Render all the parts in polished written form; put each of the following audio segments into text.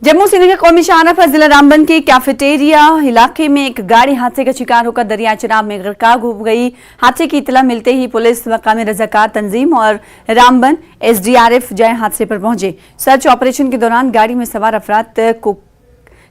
जम्मू सिंध के कौमी शाहरा पर जिला रामबन के कैफेटेरिया इलाके में एक गाड़ी हादसे का शिकार होकर दरिया चनाब में गर्काब हो गई। हादसे की इतला मिलते ही पुलिस, मकामी रज़ाकार तंजीम और रामबन एसडीआरएफ जाए हादसे पर पहुंचे। सर्च ऑपरेशन के दौरान गाड़ी में सवार अफराद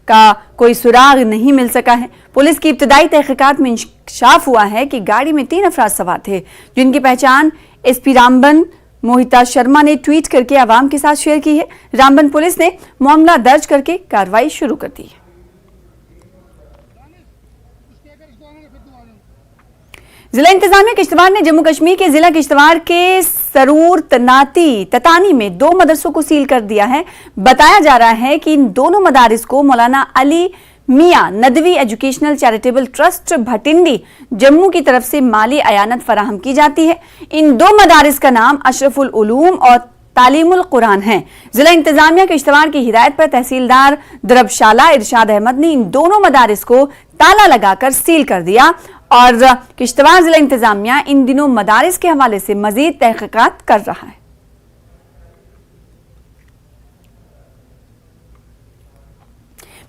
का कोई सुराग नहीं मिल सका है। पुलिस की इब्तदाई तहकीकात में इंकशाफ हुआ है कि गाड़ी में 3 अफराद सवार थे, जिनकी पहचान एसपी रामबन मोहिता शर्मा ने ट्वीट करके आवाम के साथ शेयर की है। रामबन पुलिस ने मामला दर्ज करके कार्रवाई शुरू कर दी है। जिला इंतजामिया किश्तवाड़ ने जम्मू कश्मीर के जिला किश्तवाड़ के सरूर ततानी में 2 मदरसों को सील कर दिया है। बताया जा रहा है कि इन दोनों मदारिस को Maulana Ali Miyan Nadwi educational charitable trust Bhatindi Jammu की तरफ से माली अयानत फराहम की जाती है। इन 2 मदारिस का नाम अशरफुल उलूम और तालीमुल कुरान है। जिला इंतजामिया किश्तवाड़ की हिदायत पर तहसीलदार दरबशाला इरशाद अहमद ने इन दोनों मदारिस को ताला लगाकर सील कर दिया और किश्तवाड़ जिला इंतजामिया इन दिनों मदारिस के हवाले से मजीद तहकीकात कर रहा है।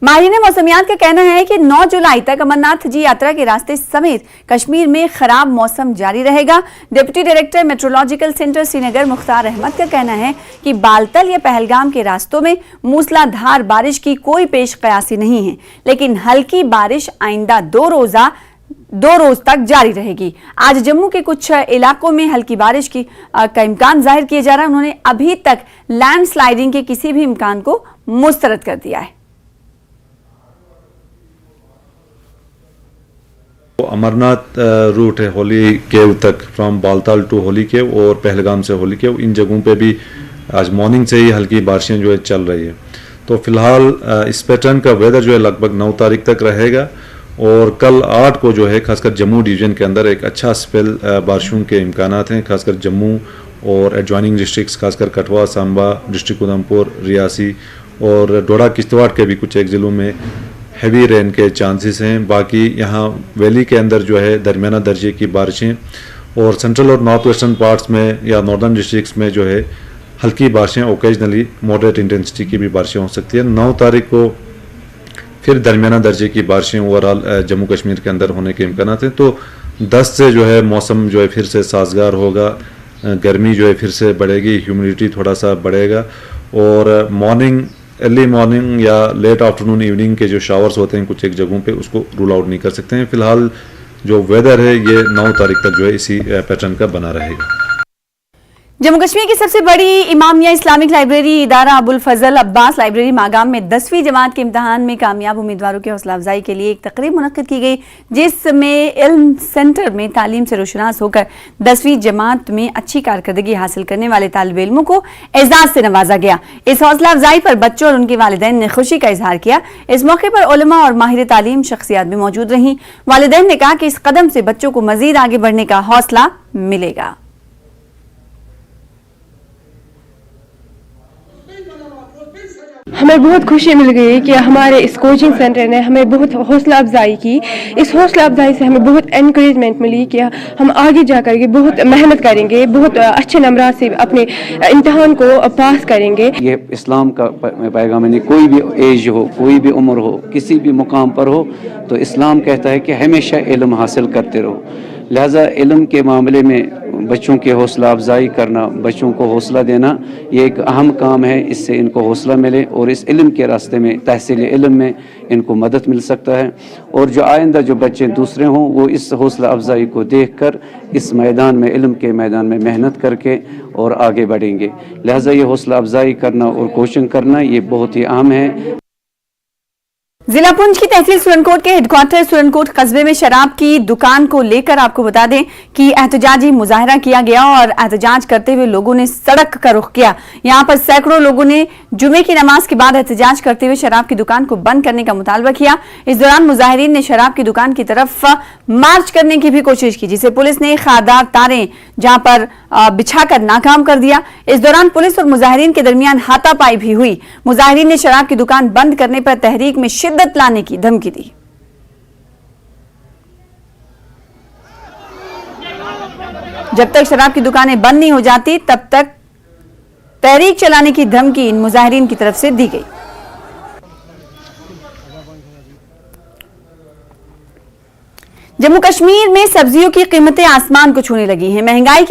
माहिरीन मौसमियात का कहना है कि 9 जुलाई तक अमरनाथ जी यात्रा के रास्ते समेत कश्मीर में खराब मौसम जारी रहेगा। Deputy director meteorological centre Srinagar Mukhtar Ahmad का कहना है कि बालतल या पहलगाम के रास्तों में मूसलाधार बारिश की कोई पेश कयासी नहीं है, लेकिन हल्की बारिश आइंदा 2 रोज तक जारी रहेगी। आज जम्मू के कुछ इलाकों में हल्की बारिश का इम्कान जाहिर किया जा रहा है। उन्होंने अभी तक लैंडस्लाइडिंग के किसी भी इम्कान को मुस्तरद कर दिया है। अमरनाथ रूट है होली केव तक, फ्रॉम बालताल टू होली केव और पहलगाम से होली केव, इन जगहों पे भी आज मॉर्निंग से ही हल्की बारिशें जो है चल रही है। तो फिलहाल इस पैटर्न का वेदर जो है लगभग 9 तारीख तक रहेगा और कल 8 को जो है खासकर जम्मू डिवीजन के अंदर एक अच्छा स्पेल बारिशों के इम्कानात हैं, खासकर जम्मू और एडजॉइनिंग डिस्ट्रिक्ट्स, खासकर कठुआ, सांबा, डिस्ट्रिक्ट उधमपुर, रियासी और डोडा किश्तवाड़ के भी कुछ एक ज़िलों में हैवी रेन के चांसेस हैं। बाकी यहाँ वैली के अंदर जो है दरमियाना दर्जे की बारिशें और सेंट्रल और नॉर्थ वेस्टर्न पार्ट्स में या नॉर्दर्न डिस्ट्रिक्ट्स में जो है हल्की बारिशें, ओकेजनली मॉडरेट इंटेंसिटी की भी बारिशें हो सकती है। 9 तारीख को फिर दरमियाना दर्जे की बारिशें ओवरऑल जम्मू कश्मीर के अंदर होने के इम्कान हैं। तो 10 से जो है मौसम जो है फिर से साजगार होगा, गर्मी जो है फिर से बढ़ेगी, ह्यूमिडिटी थोड़ा सा बढ़ेगा और अर्ली मॉर्निंग या लेट आफ्टरनून इवनिंग के जो शावर्स होते हैं कुछ एक जगहों पे, उसको रूल आउट नहीं कर सकते हैं। फिलहाल जो वेदर है ये 9 तारीख तक जो है इसी पैटर्न का बना रहेगा। जम्मू कश्मीर की सबसे बड़ी इमामिया इस्लामिक लाइब्रेरी इदारा अबुल फजल अब्बास लाइब्रेरी मागाम में 10वीं जमात के इम्तहान में कामयाब उम्मीदवारों की हौसला अफजाई के लिए एक तकरीब मुनक्किद की गई, जिसमें इल्म सेंटर में तालीम से रोशनास होकर 10वीं जमात में अच्छी कारकर्दगी हासिल करने वाले तालिब इल्मों को एजाज से नवाजा गया। इस हौसला अफजाई पर बच्चों और उनके वालिदैन ने खुशी का इजहार किया। इस मौके पर उलमा और माहिर तालीम शख्सियात भी मौजूद रहीं। वालिदैन ने कहा कि इस कदम से बच्चों को मजीद आगे बढ़ने का हौसला मिलेगा। हमें बहुत खुशी मिल गई कि हमारे इस कोचिंग सेंटर ने हमें बहुत हौसला अफजाई की। इस हौसला अफजाई से हमें बहुत एनकरेजमेंट मिली कि हम आगे जाकर के बहुत मेहनत करेंगे, बहुत अच्छे नंबरात से अपने इम्तिहान को पास करेंगे। ये इस्लाम का पैगाम है, कोई भी एज हो, कोई भी उम्र हो, किसी भी मुकाम पर हो, तो इस्लाम कहता है कि हमेशा इल्म हासिल करते रहो। लिहाजा इल्म के मामले में बच्चों की हौसला अफजाई करना, बच्चों को हौसला देना, ये एक अहम काम है। इससे इनको हौसला मिले और इस इल्म के रास्ते में, तहसील इल्म में इनको मदद मिल सकता है और जो आइंदा जो बच्चे दूसरे हों वो इस हौसला अफजाई को देखकर इस मैदान में, इल्म के मैदान में मेहनत करके और आगे बढ़ेंगे। लिहाजा ये हौसला अफजाई करना और कोचिंग करना ये बहुत ही अहम है। जिला पुंछ की तहसील सुरनकोट के हेडक्वार्टर सुरनकोट कस्बे में शराब की दुकान को लेकर आपको बता दें कि एहतजाजी मुजाहरा किया गया और एहतजाज करते हुए लोगों ने सड़क का रुख किया। यहां पर सैकड़ों लोगों ने जुमे की नमाज के बाद एहतजाज करते हुए शराब की दुकान को बंद करने का मुतालबा किया। इस दौरान मुजाहिरीन ने शराब की दुकान की तरफ मार्च करने की भी कोशिश की, जिसे पुलिस ने खारदार तारें जहां पर बिछाकर नाकाम कर दिया। इस दौरान पुलिस और मुजाहिरीन के दरमियान हाथापाई भी हुई। मुजाहिरीन ने शराब की दुकान बंद करने पर तहरीक में शिद्दत लाने की धमकी दी। जब तक शराब की दुकानें बंद नहीं हो जाती तब तक तहरीक चलाने की धमकी इन मुजाहिरीन की तरफ से दी गई। जम्मू कश्मीर में सब्जियों की कीमतें आसमान को छूने लगी हैं। महंगाई